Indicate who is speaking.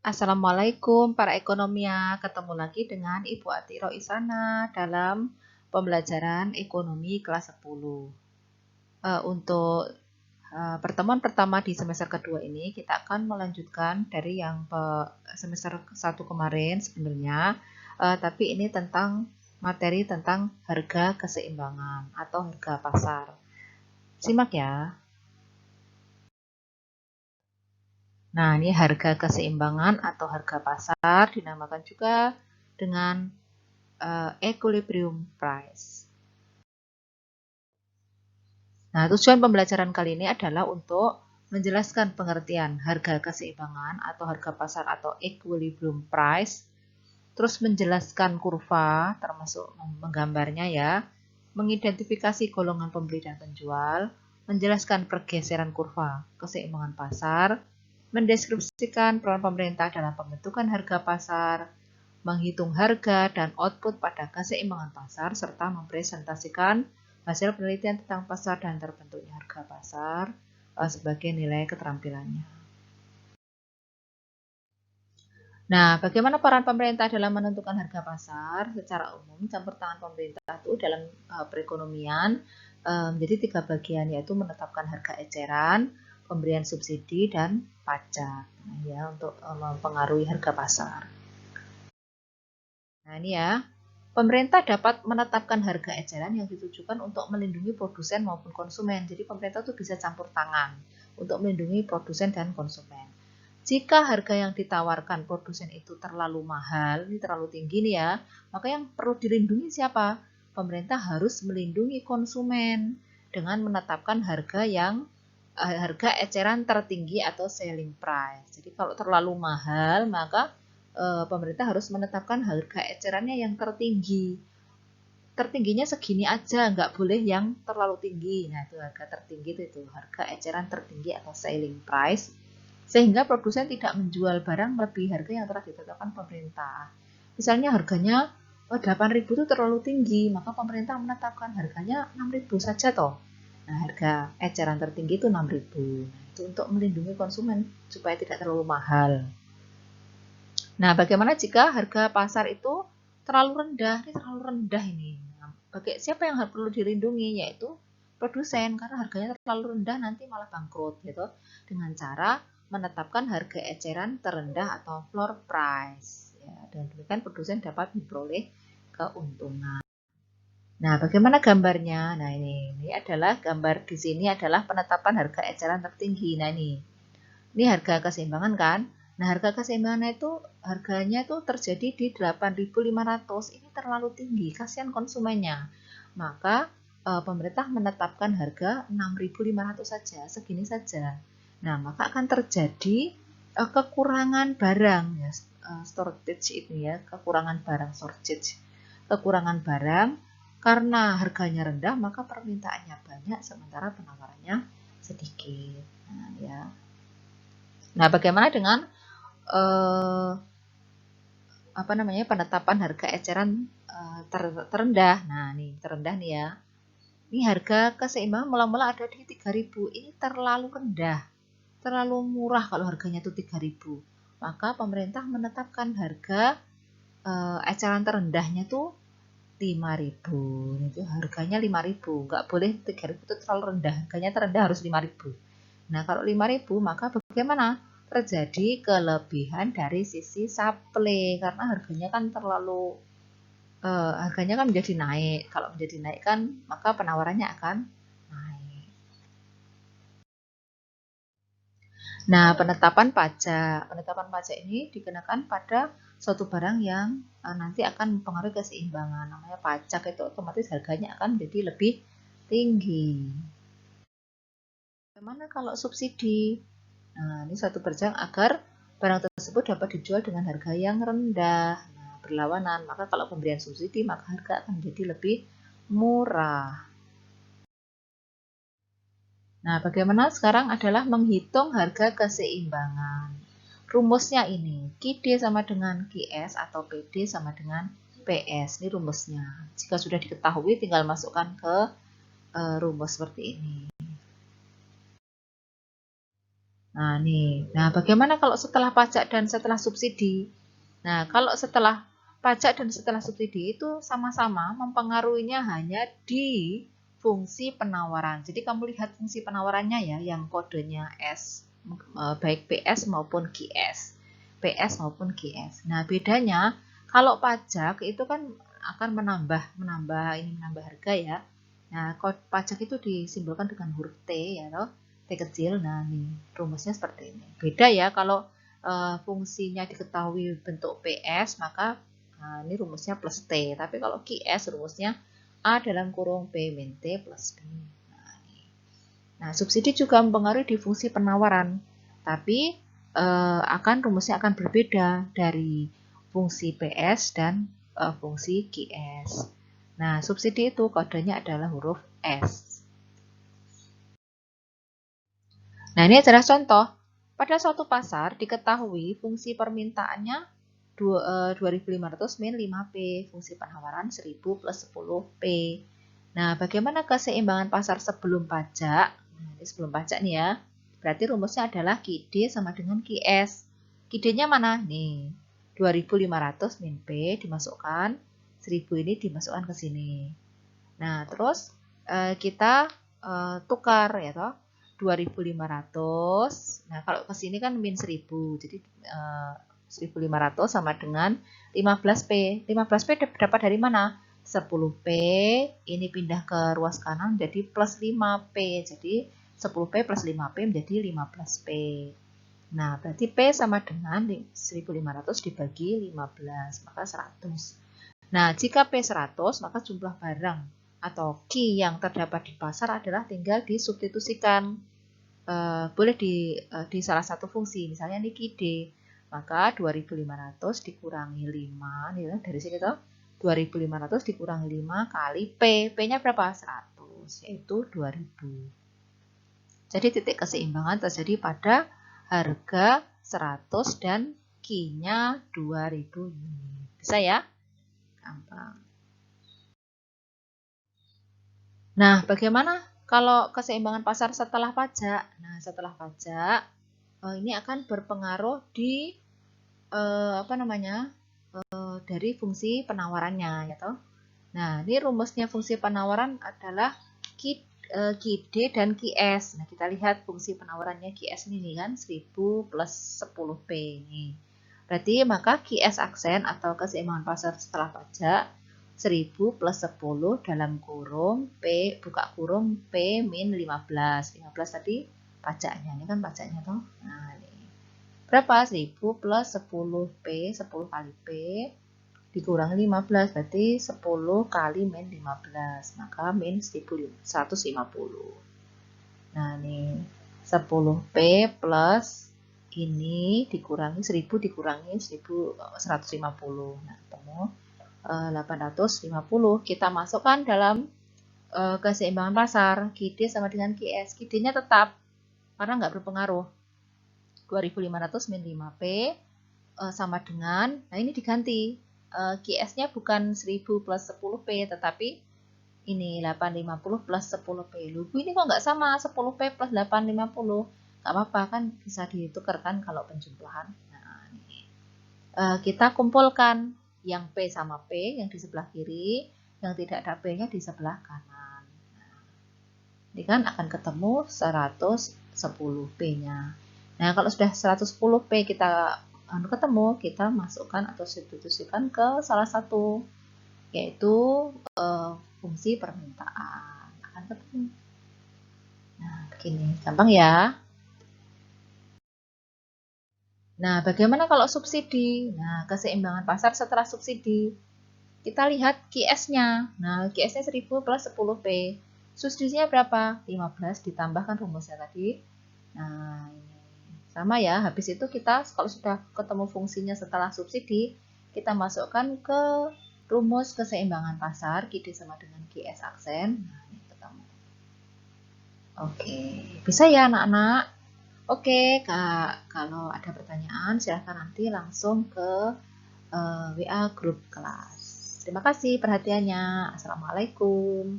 Speaker 1: Assalamualaikum para ekonomia, ketemu lagi dengan Ibu Atiro Isana dalam pembelajaran ekonomi kelas 10. Untuk pertemuan pertama di semester kedua ini, kita akan melanjutkan dari yang semester 1 kemarin sebenarnya, tapi ini tentang materi tentang harga keseimbangan atau harga pasar. Simak ya. Nah, ini harga keseimbangan atau harga pasar dinamakan juga dengan equilibrium price. Nah, tujuan pembelajaran kali ini adalah untuk menjelaskan pengertian harga keseimbangan atau harga pasar atau equilibrium price, terus menjelaskan kurva, termasuk menggambarnya ya, mengidentifikasi golongan pembeli dan penjual, menjelaskan pergeseran kurva keseimbangan pasar, mendeskripsikan peran pemerintah dalam pembentukan harga pasar, menghitung harga dan output pada keseimbangan pasar, serta mempresentasikan hasil penelitian tentang pasar dan terbentuknya harga pasar sebagai nilai keterampilannya. Nah, bagaimana peran pemerintah dalam menentukan harga pasar? Secara umum, campur tangan pemerintah itu dalam perekonomian menjadi 3 bagian, yaitu menetapkan harga eceran, pemberian subsidi, dan pajak ya, untuk mempengaruhi harga pasar. Nah, ini ya. Pemerintah dapat menetapkan harga eceran yang ditujukan untuk melindungi produsen maupun konsumen. Jadi pemerintah tuh bisa campur tangan untuk melindungi produsen dan konsumen. Jika harga yang ditawarkan produsen itu terlalu mahal, ini terlalu tinggi nih ya, maka yang perlu dilindungi siapa? Pemerintah harus melindungi konsumen dengan menetapkan harga eceran tertinggi atau selling price. Jadi kalau terlalu mahal, maka pemerintah harus menetapkan harga ecerannya yang tertinggi. Tertingginya segini aja, nggak boleh yang terlalu tinggi. Nah, itu harga tertinggi itu harga eceran tertinggi atau selling price, sehingga produsen tidak menjual barang melebihi harga yang telah ditetapkan pemerintah. Misalnya harganya 8.000 itu terlalu tinggi, maka pemerintah menetapkan harganya 6.000 saja toh. Nah, harga eceran tertinggi itu 6.000. Nah, itu untuk melindungi konsumen supaya tidak terlalu mahal. Nah, bagaimana jika harga pasar itu terlalu rendah? Ini terlalu rendah ini. Nah, siapa yang perlu dilindungi? Yaitu produsen, karena harganya terlalu rendah nanti malah bangkrut gitu. Dengan cara menetapkan harga eceran terendah atau floor price. Ya, dan demikian produsen dapat memperoleh keuntungan. Nah, bagaimana gambarnya? Nah, ini adalah gambar di sini adalah penetapan harga eceran tertinggi. Nah, ini harga keseimbangan kan? Nah, harga keseimbangan itu harganya tuh terjadi di 8.500. Ini terlalu tinggi, kasihan konsumennya. Maka pemerintah menetapkan harga 6.500 saja, segini saja. Nah, maka akan terjadi kekurangan barang ya, shortage itu ya, kekurangan barang shortage. Kekurangan barang karena harganya rendah, maka permintaannya banyak sementara penawarannya sedikit. Nah, ya. Nah, bagaimana dengan penetapan harga eceran terendah? Nah, nih terendah nih ya. Ini harga keseimbangan mula-mula ada di 3.000. Ini terlalu rendah. Terlalu murah kalau harganya itu 3.000. Maka pemerintah menetapkan harga eceran terendahnya tuh 5.000. Itu harganya 5.000. Nggak boleh 3.000 itu terlalu rendah. Harganya terendah harus 5.000. Nah, kalau 5.000 maka bagaimana? Terjadi kelebihan dari sisi supply karena harganya kan menjadi naik. Kalau menjadi naik kan maka penawarannya akan naik. Nah, penetapan pajak ini dikenakan pada suatu barang yang nanti akan mempengaruhi keseimbangan. Namanya pajak, itu otomatis harganya akan menjadi lebih tinggi. Bagaimana kalau subsidi? Nah, ini suatu berjang agar barang tersebut dapat dijual dengan harga yang rendah. Nah, berlawanan, maka kalau pemberian subsidi, maka harga akan menjadi lebih murah. Nah, bagaimana sekarang adalah menghitung harga keseimbangan. Rumusnya ini, QD sama dengan QS atau PD sama dengan PS. Ini rumusnya. Jika sudah diketahui, tinggal masukkan ke rumus seperti ini. Nah, nih. Nah, bagaimana kalau setelah pajak dan setelah subsidi? Nah, kalau setelah pajak dan setelah subsidi itu sama-sama mempengaruhinya hanya di fungsi penawaran. Jadi kamu lihat fungsi penawarannya ya, yang kodenya S, baik PS maupun GS. PS maupun GS. Nah, bedanya kalau pajak itu kan akan menambah harga ya. Nah, pajak itu disimbolkan dengan huruf T ya toh, T kecil. Nah, nih rumusnya seperti ini. Beda ya kalau fungsinya diketahui bentuk PS, maka ini rumusnya plus T. Tapi kalau QS rumusnya A dalam kurung P min T plus B. Nah, subsidi juga mempengaruhi di fungsi penawaran, tapi rumusnya akan berbeda dari fungsi PS dan fungsi QS. Nah, subsidi itu kodenya adalah huruf S. Nah, ini adalah contoh. Pada suatu pasar diketahui fungsi permintaannya 2.500 min 5P, fungsi penawaran 1.000 plus 10P. Nah, bagaimana keseimbangan pasar sebelum pajak? Nah, ini sebelum pajak nih ya. Berarti rumusnya adalah QD sama dengan QS. QD-nya mana? Nih, 2.500 min P dimasukkan, 1.000 ini dimasukkan ke sini. Nah, terus kita tukar ya toh. 2.500. Nah, kalau ke sini kan min 1.000. Jadi 1.500 sama dengan 15P. 15P dapat dari mana? 10P ini pindah ke ruas kanan jadi plus 5P. Jadi 10P plus 5P menjadi 15P. Nah, berarti P sama dengan 1.500 dibagi 15, maka 100. Nah, jika P 100, maka jumlah barang atau key yang terdapat di pasar adalah tinggal disubstitusikan. Boleh di salah satu fungsi, misalnya ini key D, maka 2.500 dikurangi 5, nih, dari sini tuh 2.500 dikurangi 5 kali P. P-nya berapa? 100, yaitu 2.000. Jadi titik keseimbangan terjadi pada harga 100 dan key-nya 2.000 unit. Bisa ya? Gampang. Nah, bagaimana kalau keseimbangan pasar setelah pajak? Nah, setelah pajak ini akan berpengaruh di dari fungsi penawarannya, ya toh. Nah, ini rumusnya fungsi penawaran adalah QD dan QS. Nah, kita lihat fungsi penawarannya QS ini kan 1.000 plus 10P ini. Berarti maka QS aksen atau keseimbangan pasar setelah pajak 1.000 plus 10 dalam kurung P buka kurung P min 15. 15 tadi pajaknya. Ini kan pajaknya toh. Nah, ini. Berapa? 1.000 plus 10P, 10 kali P dikurangi 15, berarti 10 kali min 15, maka min 150. Nah, ini 10P plus ini dikurangi 1.000 dikurangi 150. Nah, ketemu 850. Kita masukkan dalam keseimbangan pasar. QD sama dengan QS. QD-nya tetap karena nggak berpengaruh. 2.500 min 5P sama dengan, nah ini diganti. QS-nya bukan 1.000 plus 10P, tetapi ini 850 plus 10P. Loh, ini kok nggak sama 10P plus 850? Nggak apa-apa, kan bisa ditukarkan kalau penjumlahan. Nah, ini. Kita kumpulkan yang P sama P, yang di sebelah kiri, yang tidak ada P-nya di sebelah kanan. Nah, ini kan akan ketemu 110P-nya. Nah, kalau sudah 110P kita ketemu, kita masukkan atau substitusikan ke salah satu, yaitu fungsi permintaan. Akan ketemu. Nah, begini. Gampang ya. Nah, bagaimana kalau subsidi? Nah, keseimbangan pasar setelah subsidi. Kita lihat QS-nya. Nah, QS-nya 1.000 plus 10P. Subsidinya berapa? 15 ditambahkan rumusnya tadi. Nah, ini sama ya. Habis itu kita kalau sudah ketemu fungsinya setelah subsidi, kita masukkan ke rumus keseimbangan pasar, QD sama dengan QS aksen. Nah, ini ketemu. Oke, bisa ya anak-anak? Oke, Kak, kalau ada pertanyaan silahkan nanti langsung ke WA grup kelas. Terima kasih perhatiannya. Assalamualaikum.